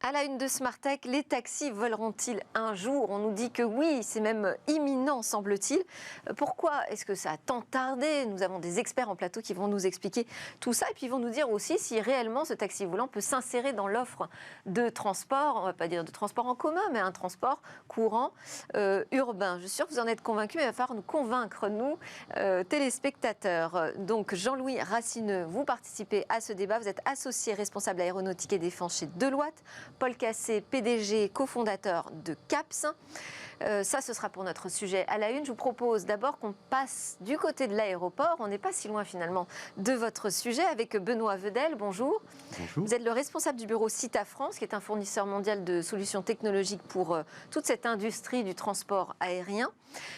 À la une de Smartech, les taxis voleront-ils un jour? On nous dit que oui, c'est même imminent, semble-t-il. Pourquoi est-ce que ça a tant tardé? Nous avons des experts en plateau qui vont nous expliquer tout ça et puis ils vont nous dire aussi si réellement ce taxi volant peut s'insérer dans l'offre de transport, on ne va pas dire de transport en commun, mais un transport courant urbain. Je suis sûre que vous en êtes convaincus, mais il va falloir nous convaincre, nous, téléspectateurs. Donc Jean-Louis Racineux, vous participez à ce débat. Vous êtes associé responsable aéronautique et défense chez Deloitte. Paul Cassé, PDG, cofondateur de CAPS. Ça, ce sera pour notre sujet à la une. Je vous propose d'abord qu'on passe du côté de l'aéroport. On n'est pas si loin finalement de votre sujet avec Benoît Vedel. Bonjour. Bonjour. Vous êtes le responsable du bureau Cita France, qui est un fournisseur mondial de solutions technologiques pour toute cette industrie du transport aérien.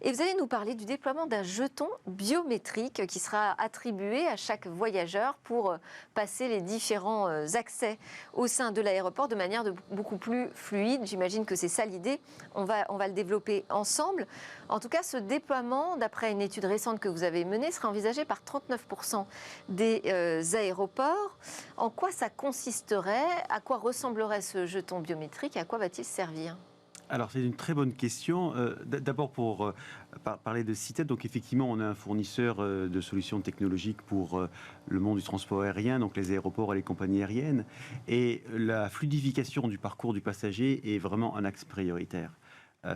Et vous allez nous parler du déploiement d'un jeton biométrique qui sera attribué à chaque voyageur pour passer les différents accès au sein de l'aéroport de manière beaucoup plus fluide. J'imagine que c'est ça l'idée. On va le développer ensemble. En tout cas, ce déploiement, d'après une étude récente que vous avez menée, sera envisagé par 39% des aéroports. En quoi ça consisterait? À quoi ressemblerait ce jeton biométrique? À quoi va-t-il servir? Alors, c'est une très bonne question. D'abord, pour parler de Cita, donc effectivement, on est un fournisseur de solutions technologiques pour le monde du transport aérien, donc les aéroports et les compagnies aériennes. Et la fluidification du parcours du passager est vraiment un axe prioritaire.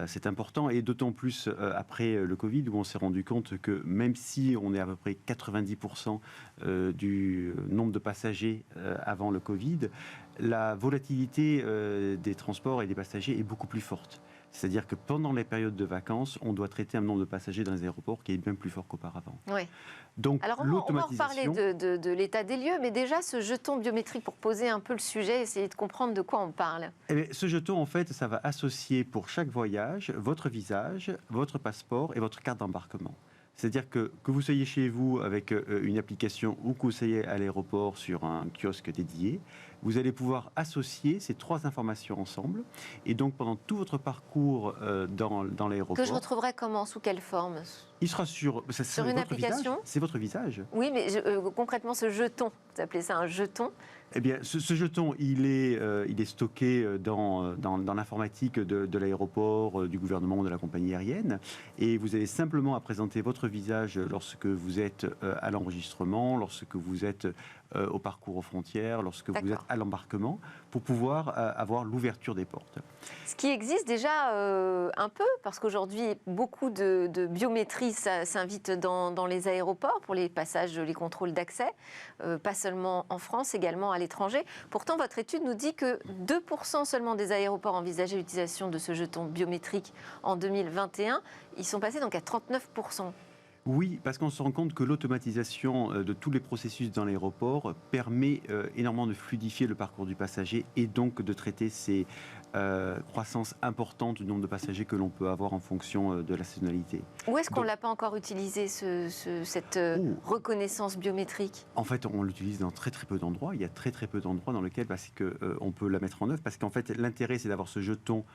C'est important, et d'autant plus après le Covid, où on s'est rendu compte que même si on est à peu près 90% du nombre de passagers avant le Covid, la volatilité des transports et des passagers est beaucoup plus forte. C'est-à-dire que pendant les périodes de vacances, on doit traiter un nombre de passagers dans les aéroports qui est bien plus fort qu'auparavant. Oui. Donc, alors on va en reparler de l'état des lieux, mais déjà ce jeton biométrique, pour poser un peu le sujet, essayer de comprendre de quoi on parle. Eh bien, ce jeton, en fait, ça va associer pour chaque voyage votre visage, votre passeport et votre carte d'embarquement. C'est-à-dire que vous soyez chez vous avec une application ou que vous soyez à l'aéroport sur un kiosque dédié, vous allez pouvoir associer ces trois informations ensemble. Et donc, pendant tout votre parcours dans l'aéroport... Que je retrouverai comment? Sous quelle forme? Il sera sur une application. C'est votre visage. Oui, mais concrètement, ce jeton, vous appelez ça un jeton? Eh bien, ce jeton, il est stocké dans l'informatique de l'aéroport, du gouvernement, de la compagnie aérienne. Et vous avez simplement à présenter votre visage lorsque vous êtes à l'enregistrement, lorsque vous êtes au parcours aux frontières, lorsque vous êtes à l'embarquement, pour pouvoir avoir l'ouverture des portes. Ce qui existe déjà un peu, parce qu'aujourd'hui, beaucoup de biométrie s'invite dans les aéroports pour les passages, les contrôles d'accès, pas seulement en France, également à l'étranger. Pourtant, votre étude nous dit que 2% seulement des aéroports envisageaient l'utilisation de ce jeton biométrique en 2021. Ils sont passés donc à 39%. Oui, parce qu'on se rend compte que l'automatisation de tous les processus dans l'aéroport permet énormément de fluidifier le parcours du passager et donc de traiter ces croissances importantes du nombre de passagers que l'on peut avoir en fonction de la saisonnalité. Où est-ce qu'on ne l'a pas encore utilisé, cette reconnaissance biométrique? En fait, on l'utilise dans très très peu d'endroits. Il y a très très peu d'endroits dans lesquels on peut la mettre en œuvre, parce qu'en fait, l'intérêt, c'est d'avoir ce jeton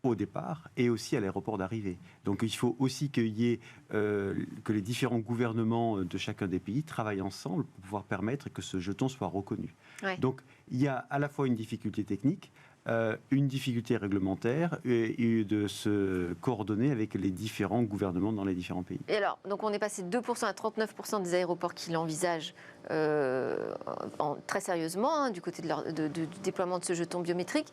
au départ et aussi à l'aéroport d'arrivée. Donc il faut aussi que les différents gouvernements de chacun des pays travaillent ensemble pour pouvoir permettre que ce jeton soit reconnu. Ouais. Donc il y a à la fois une difficulté technique, une difficulté réglementaire et de se coordonner avec les différents gouvernements dans les différents pays. Et alors, donc on est passé de 2% à 39% des aéroports qui l'envisagent très sérieusement, du côté du déploiement de ce jeton biométrique.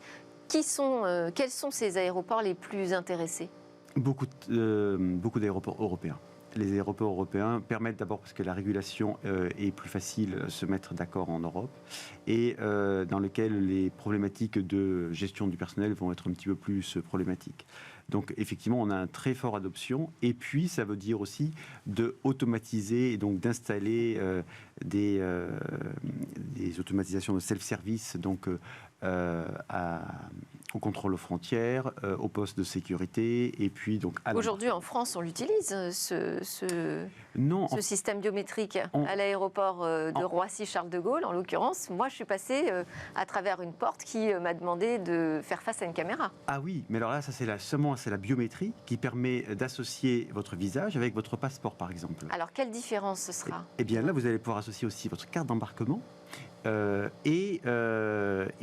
Quels sont ces aéroports les plus intéressés? Beaucoup d'aéroports européens. Les aéroports européens permettent d'abord, parce que la régulation est plus facile, se mettre d'accord en Europe, et dans lequel les problématiques de gestion du personnel vont être un petit peu plus problématiques. Donc effectivement, on a une très forte adoption, et puis ça veut dire aussi d'automatiser et donc d'installer des automatisations de self-service, donc au contrôle aux frontières, au poste de sécurité, et puis donc... Aujourd'hui, en France, on l'utilise, ce système biométrique à l'aéroport de Roissy-Charles de Gaulle, en l'occurrence. Moi, je suis passée à travers une porte qui m'a demandé de faire face à une caméra. Ah oui, mais alors là, ça c'est la biométrie qui permet d'associer votre visage avec votre passeport, par exemple. Alors, quelle différence ce sera? Eh bien là, vous allez pouvoir associer aussi votre carte d'embarquement Et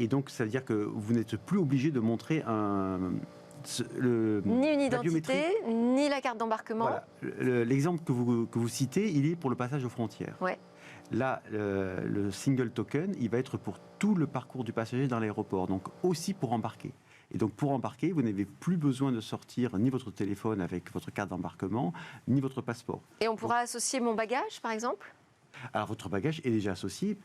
donc, ça veut dire que vous n'êtes plus obligé de montrer ni une la biométrie. identité, ni la carte d'embarquement. Voilà. L'exemple que vous citez, il est pour le passage aux frontières. Ouais. Là, le single token, il va être pour tout le parcours du passager dans l'aéroport, donc aussi pour embarquer. Et donc pour embarquer, vous n'avez plus besoin de sortir ni votre téléphone avec votre carte d'embarquement, ni votre passeport. Et on pourra associer mon bagage, par exemple ? Alors votre bagage est déjà associé.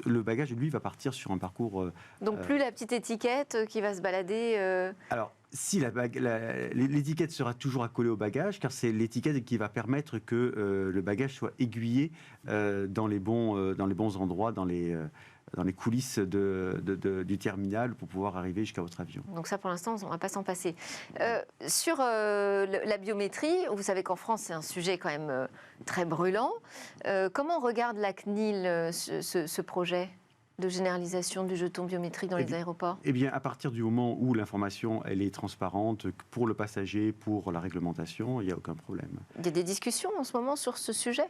Le bagage, lui, va partir sur un parcours... Donc plus la petite étiquette qui va se balader... Alors, si l'étiquette sera toujours accolée au bagage, car c'est l'étiquette qui va permettre que le bagage soit aiguillé dans les bons endroits, dans les coulisses du terminal pour pouvoir arriver jusqu'à votre avion. Donc ça, pour l'instant, on ne va pas s'en passer. Sur la biométrie, vous savez qu'en France, c'est un sujet quand même très brûlant. Comment regarde la CNIL ce projet de généralisation du jeton biométrique dans les aéroports ? Eh bien, à partir du moment où l'information elle est transparente pour le passager, pour la réglementation, il n'y a aucun problème. Il y a des discussions en ce moment sur ce sujet ?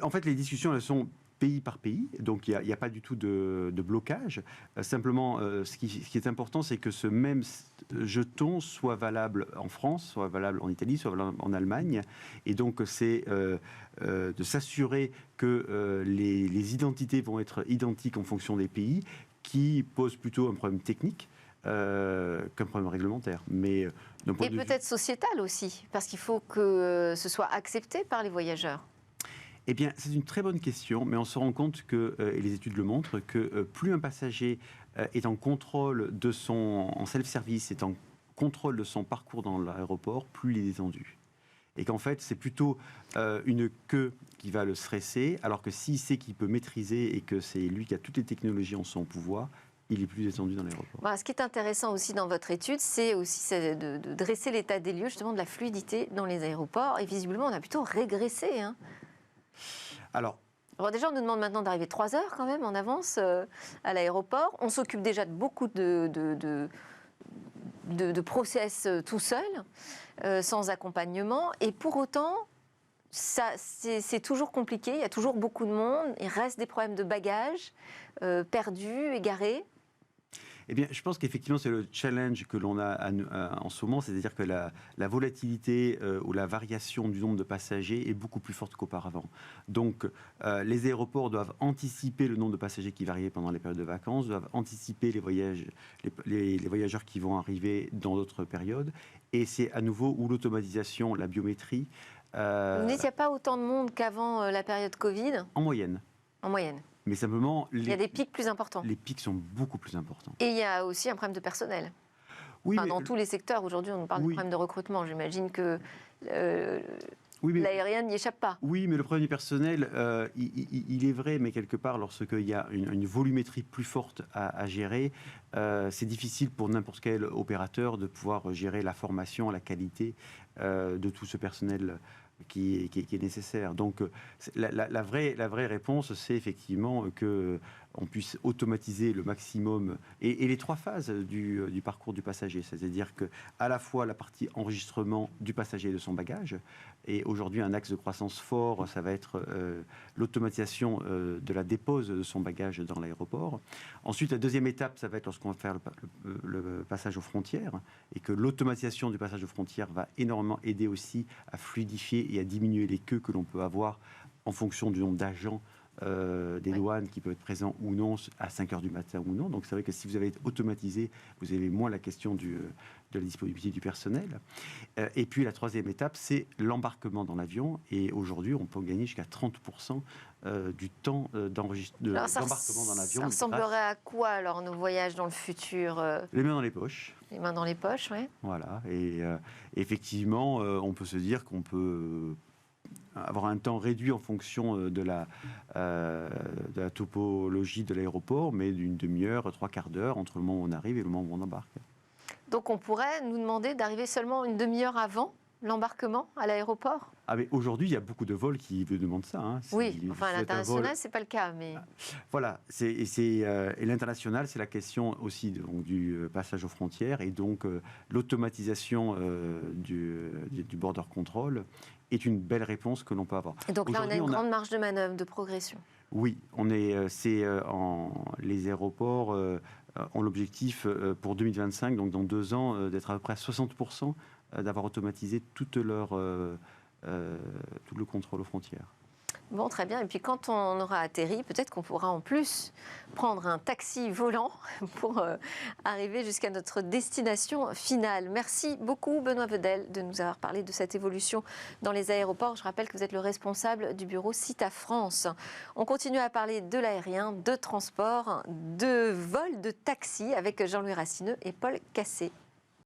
En fait, les discussions, elles sont pays par pays, donc il n'y a pas du tout de blocage. Simplement, ce qui est important, c'est que ce même jeton soit valable en France, soit valable en Italie, soit valable en Allemagne. Et donc, c'est de s'assurer que les identités vont être identiques en fonction des pays, qui pose plutôt un problème technique qu'un problème réglementaire. Mais, et peut-être sociétal aussi, parce qu'il faut que ce soit accepté par les voyageurs. Eh bien, c'est une très bonne question, mais on se rend compte que, et les études le montrent, que plus un passager est en contrôle en self-service, est en contrôle de son parcours dans l'aéroport, plus il est détendu. Et qu'en fait, c'est plutôt une queue qui va le stresser, alors que s'il sait qu'il peut maîtriser et que c'est lui qui a toutes les technologies en son pouvoir, il est plus détendu dans l'aéroport. Ce qui est intéressant aussi dans votre étude, c'est aussi de dresser l'état des lieux justement de la fluidité dans les aéroports. Et visiblement, on a plutôt régressé, hein. Alors, déjà, on nous demande maintenant d'arriver 3 heures quand même en avance à l'aéroport. On s'occupe déjà de beaucoup de process tout seul, sans accompagnement. Et pour autant, c'est toujours compliqué. Il y a toujours beaucoup de monde. Il reste des problèmes de bagages perdus, égarés. Eh bien, je pense qu'effectivement, c'est le challenge que l'on a en ce moment, c'est-à-dire que la volatilité ou la variation du nombre de passagers est beaucoup plus forte qu'auparavant. Donc, les aéroports doivent anticiper le nombre de passagers qui varient pendant les périodes de vacances, doivent anticiper les voyageurs qui vont arriver dans d'autres périodes. Et c'est à nouveau où l'automatisation, la biométrie... Vous me dites qu'il n'y a pas autant de monde qu'avant la période Covid ? En moyenne. En moyenne. Mais simplement, il y a des pics plus importants. Les pics sont beaucoup plus importants. Et il y a aussi un problème de personnel. Oui, dans tous les secteurs, aujourd'hui, on nous parle de problème de recrutement. J'imagine que l'aérien n'y échappe pas. Oui, mais le problème du personnel, il est vrai, mais quelque part, lorsqu'il y a une volumétrie plus forte à gérer, c'est difficile pour n'importe quel opérateur de pouvoir gérer la formation, la qualité de tout ce personnel qui est nécessaire. Donc la vraie réponse, c'est effectivement qu'on puisse automatiser le maximum et les 3 phases du parcours du passager, c'est-à-dire qu'à la fois la partie enregistrement du passager et de son bagage, et aujourd'hui un axe de croissance fort, ça va être l'automatisation de la dépose de son bagage dans l'aéroport. Ensuite, la deuxième étape, ça va être lorsqu'on va faire le passage aux frontières, et que l'automatisation du passage aux frontières va énormément aider aussi à fluidifier et à diminuer les queues que l'on peut avoir en fonction du nombre d'agents des douanes qui peuvent être présents ou non à 5 heures du matin ou non. Donc c'est vrai que si vous avez automatisé, vous avez moins la question de la disponibilité du personnel. Et puis la troisième étape, c'est l'embarquement dans l'avion. Et aujourd'hui, on peut gagner jusqu'à 30% du temps d'embarquement dans l'avion. Ça ressemblerait à quoi alors nos voyages dans le futur Les mains dans les poches. Les mains dans les poches, oui. Voilà. Et effectivement, on peut se dire qu'on peut avoir un temps réduit en fonction de la topologie de l'aéroport, mais d'une demi-heure, 3/4 d'heure entre le moment où on arrive et le moment où on embarque. Donc on pourrait nous demander d'arriver seulement une demi-heure avant l'embarquement à l'aéroport ? Ah mais aujourd'hui, il y a beaucoup de vols qui vous demandent ça. Hein. Oui, enfin à l'international, c'est pas le cas. Mais... Voilà, et l'international, c'est la question aussi du passage aux frontières et donc l'automatisation du border control est une belle réponse que l'on peut avoir. Et donc là, on a une grande marge de manœuvre, de progression. Oui, les aéroports ont l'objectif pour 2025, donc dans 2 ans, d'être à peu près à 60%, d'avoir automatisé tout le contrôle aux frontières. Bon, très bien. Et puis quand on aura atterri, peut-être qu'on pourra en plus prendre un taxi volant pour arriver jusqu'à notre destination finale. Merci beaucoup, Benoît Vedel, de nous avoir parlé de cette évolution dans les aéroports. Je rappelle que vous êtes le responsable du bureau CITA France. On continue à parler de l'aérien, de transport, de vol, de taxi avec Jean-Louis Racine et Paul Cassé.